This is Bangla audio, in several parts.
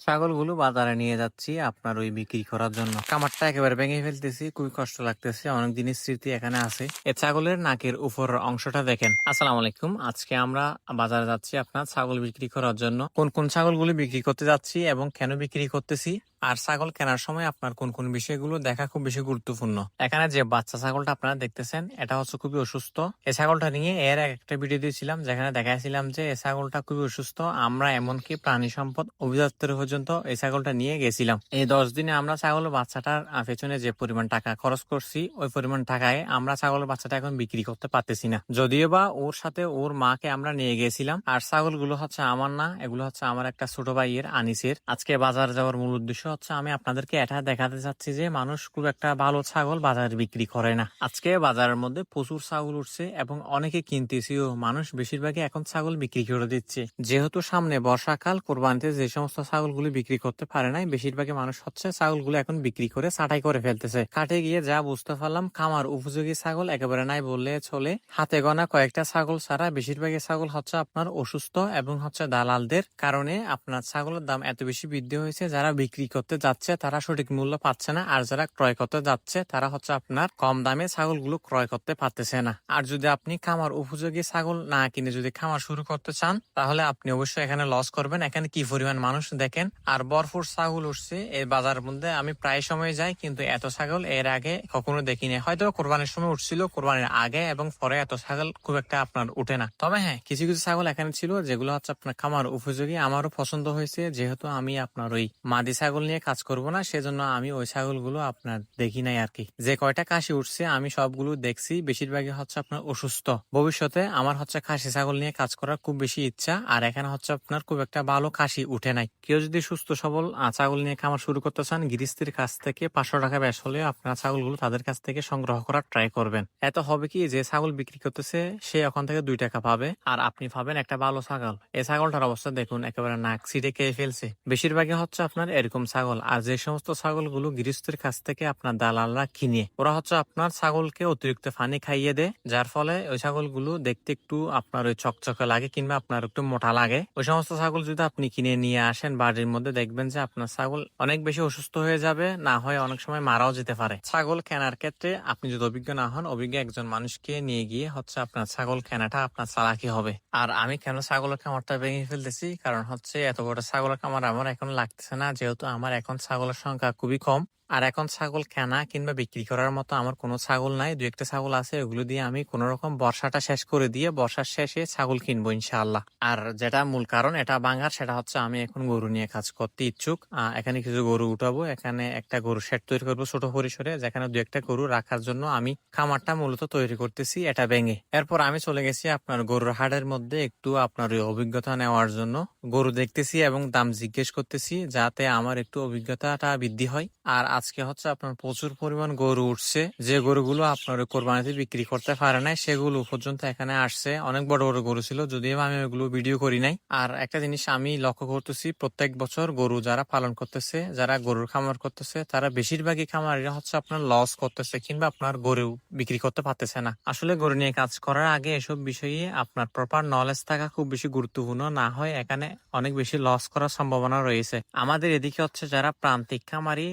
ছাগলগুলো বাজারে নিয়ে যাচ্ছি আপনার ওই বিক্রি করার জন্য। কামারটা একেবারে ভেঙে ফেলতেছি, খুবই কষ্ট লাগতেছে। অনেক দিনের স্মৃতি এখানে আছে। এ ছাগলের নাকের উপর অংশটা দেখেন। আসসালামু আলাইকুম, আজকে আমরা বাজারে যাচ্ছি আপনার ছাগল বিক্রি করার জন্য। কোন কোন ছাগলগুলো বিক্রি করতে যাচ্ছি এবং কেন বিক্রি করতেছি, আর ছাগল কেনার সময় আপনার কোন কোন বিষয়গুলো দেখা খুব বেশি গুরুত্বপূর্ণ। এখানে যে বাচ্চা ছাগলটা আপনারা দেখতেছেন, এটা হচ্ছে খুবই অসুস্থ। এই ছাগলটা নিয়ে এর একটা ভিডিও দিয়েছিলাম, যেখানে দেখাইছিলাম যে এই ছাগলটা খুবই অসুস্থ। আমরা এমনকি প্রাণী সম্পদ অধিদপ্তর পর্যন্ত এই ছাগলটা নিয়ে গেছিলাম। এই 10 দিনে আমরা ছাগলের বাচ্চাটার পেছনে যে পরিমাণ টাকা খরচ করছি, ওই পরিমাণ টাকায় আমরা ছাগলের বাচ্চাটা এখন বিক্রি করতে পারতেছি না। যদিও বা ওর সাথে ওর মাকে আমরা নিয়ে গেছিলাম। আর ছাগলগুলো হচ্ছে আমার না, এগুলো হচ্ছে আমার একটা ছোট ভাইয়ের, আনিসের। আজকে বাজার যাওয়ার মূল উদ্দেশ্য হচ্ছে আমি আপনাদেরকে এটা দেখাতে চাচ্ছি যে মানুষ খুব একটা ভালো ছাগল বাজারে বিক্রি করে না। আজকে বাজারের মধ্যে প্রচুর ছাগল উঠছে এবং অনেকে কিনতেছিও। মানুষ বেশিরভাগই এখন ছাগল বিক্রি করে দিচ্ছে, যেহেতু সামনে বর্ষাকাল। কোরবানিতে যে সমস্ত ছাগলগুলো বিক্রি করতে পারে নাই, বেশিরভাগই মানুষ হচ্ছে ছাগলগুলো এখন বিক্রি করে ছাঁটাই করে ফেলতেছে। কাটে গিয়ে যা বুঝতে পারলাম, খামার উপযোগী ছাগল একেবারে নাই বললে চলে। হাতে গোনা কয়েকটা ছাগল ছাড়া বেশিরভাগই ছাগল হচ্ছে আপনার অসুস্থ এবং হচ্ছে দালালদের কারণে আপনার ছাগলের দাম এত বেশি বৃদ্ধি হয়েছে। যারা বিক্রি করতে যাচ্ছে তারা সঠিক মূল্য পাচ্ছে না, আর যারা ক্রয় করতে যাচ্ছে তারা হচ্ছে আপনার কম দামে ছাগলগুলো ক্রয় করতে পারতেছে না। আর যদি আপনি খামার উপযোগী ছাগল না কিনে যদি খামার শুরু করতে চান, তাহলে আপনি অবশ্যই এখানে লস করবেন। এখানে কি পরিমাণ মানুষ দেখেন, আর ভরপুর ছাগল উঠছে এই বাজারের মধ্যে। আমি প্রায় সময় যাই, কিন্তু এত ছাগল এর আগে কখনো দেখিনি। হয়তো কোরবানির সময় উঠছিল, কোরবানির আগে এবং পরে এত ছাগল খুব একটা আপনার উঠে না। তবে হ্যাঁ, কিছু কিছু ছাগল এখানে ছিল যেগুলো হচ্ছে আপনার খামার উপযোগী। আমারও পছন্দ হয়েছে, যেহেতু আমি আপনার ওই মাদি ছাগল নিয়ে কাজ করব না, সেজন্য আমি ওই ছাগলগুলো আপনার দেখি নাই আর কি। যে কয়টা খাসি উঠছে আমি সবগুলো দেখছি, বেশিরভাগই হচ্ছে আপনার অসুস্থ। ভবিষ্যতে আমার হচ্ছে খাসি ছাগল নিয়ে কাজ করার খুব বেশি ইচ্ছা, আর এখানে হচ্ছে আপনার খুব একটা ভালো খাসি উঠে নাই। কেউ যদি সুস্থ সবল ছাগল নিয়ে খামার শুরু করতে চান, গৃহস্থির কাছ থেকে 500 টাকা বেশ হলে আপনার ছাগলগুলো তাদের কাছ থেকে সংগ্রহ করার ট্রাই করবেন। এত হবে কি, যে ছাগল বিক্রি করতেছে সে ওখান থেকে 2 টাকা পাবে, আর আপনি পাবেন একটা ভালো ছাগল। এই ছাগলটার অবস্থা দেখুন, একেবারে নাক ছিটে খেয়ে ফেলছে। বেশিরভাগই হচ্ছে আপনার এরকম ছাগল। আর যে সমস্ত ছাগলগুলো গৃহস্থের কাছ থেকে আপনার দালালরা কিনে, ওরা হচ্ছে আপনার ছাগলকে অতিরিক্ত পানি খাইয়ে দেয়, যার ফলে ওই ছাগলগুলো দেখতে একটু আপনার ওই চকচকে লাগে কিংবা আপনার একটু মোটা লাগে। ওই সমস্ত ছাগল যদি আপনি কিনে নিয়ে আসেন বাড়ির মধ্যে, দেখবেন যে আপনার ছাগল অনেক বেশি অসুস্থ হয়ে যাবে, না হয় অনেক সময় মারাও যেতে পারে। ছাগল কেনার ক্ষেত্রে আপনি যদি অভিজ্ঞ না হন, অভিজ্ঞ একজন মানুষকে নিয়ে গিয়ে হচ্ছে আপনার ছাগল কেনাটা আপনার চালাকি হবে। আর আমি কেন ছাগলের খামারটা ভেঙে ফেলতেছি, কারণ হচ্ছে এত বড় ছাগলের খামার আমার এখন লাগতেছে না, যেহেতু আমার এখন ছাগলের সংখ্যা খুবই কম। আর এখন ছাগল কেনা কিংবা বিক্রি করার মতো আমার কোনো ছাগল নাই। 2-1টা ছাগল আছে, ওগুলো দিয়ে আমি কোন রকম বর্ষাটা শেষ করে দিয়ে বর্ষার শেষে ছাগল কিনবো ইনশাআল্লাহ। আর যেটা মূল কারণ এটা ভাঙার, সেটা হচ্ছে আমি এখন গরু নিয়ে কাজ করতে ইচ্ছুক। এখানে কিছু গরু উঠাবো, এখানে একটা গরু শেড তৈরি করবো ছোট পরিসরে, যেখানে 2-1টা গরু রাখার জন্য আমি খামারটা মূলত তৈরি করতেছি এটা ভেঙে। এরপর আমি চলে গেছি আপনার গরুর হাটের মধ্যে একটু আপনার ওই অভিজ্ঞতা নেওয়ার জন্য। গরু দেখতেছি এবং দাম জিজ্ঞেস করতেছি, যাতে আমার একটু অভিজ্ঞতাটা বৃদ্ধি হয়। আর আজকে হচ্ছে আপনার প্রচুর পরিমাণ গরু উঠছে, যে গরুগুলো আপনার কোরবানিতে বিক্রি করতে পারে নাই সেগুলো পর্যন্ত এখানে আসছে। অনেক বড় বড় গরু ছিল, যদিও আমি ওইগুলো ভিডিও করি নাই। আর একটা জিনিস আমি লক্ষ্য করতেছি, প্রত্যেক বছর গরু যারা পালন করতেছে, যারা গরুর খামার করতেছে, তারা বেশিরভাগই খামারিরা হচ্ছে আপনার লস করতেছে কিংবা আপনার গরু বিক্রি করতে পারতেছে না। আসলে গরু নিয়ে কাজ করার আগে এসব বিষয়ে আপনার প্রপার নলেজ থাকা খুব বেশি গুরুত্বপূর্ণ, না হয় এখানে অনেক বেশি লস করার সম্ভাবনা রয়েছে। আমাদের এদিকে হচ্ছে যারা প্রান্তিক খামারি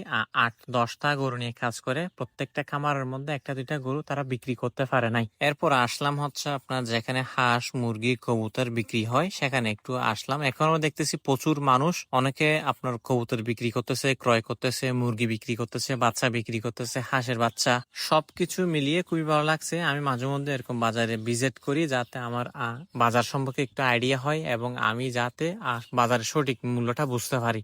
8-10টা গরু নিয়ে কাজ করে, প্রত্যেকটা খামারের মধ্যে 1-2টা গরু তারা বিক্রি করতে পারে নাই। এরপর আসলাম হচ্ছে আপনার যেখানে হাঁস মুরগি কবুতর বিক্রি হয়, সেখানে একটু আসলাম। এখনো দেখতেছি প্রচুর মানুষ, অনেকে আপনার কবুতর বিক্রি করতেছে, ক্রয় করতেছে, মুরগি বিক্রি করতেছে, বাচ্চা বিক্রি করতেছে, হাঁসের বাচ্চা, সবকিছু মিলিয়ে খুবই ভালো লাগছে। আমি মাঝে মধ্যে এরকম বাজারে ভিজিট করি, যাতে আমার বাজার সম্পর্কে একটু আইডিয়া হয় এবং আমি যাতে বাজারের সঠিক মূল্যটা বুঝতে পারি।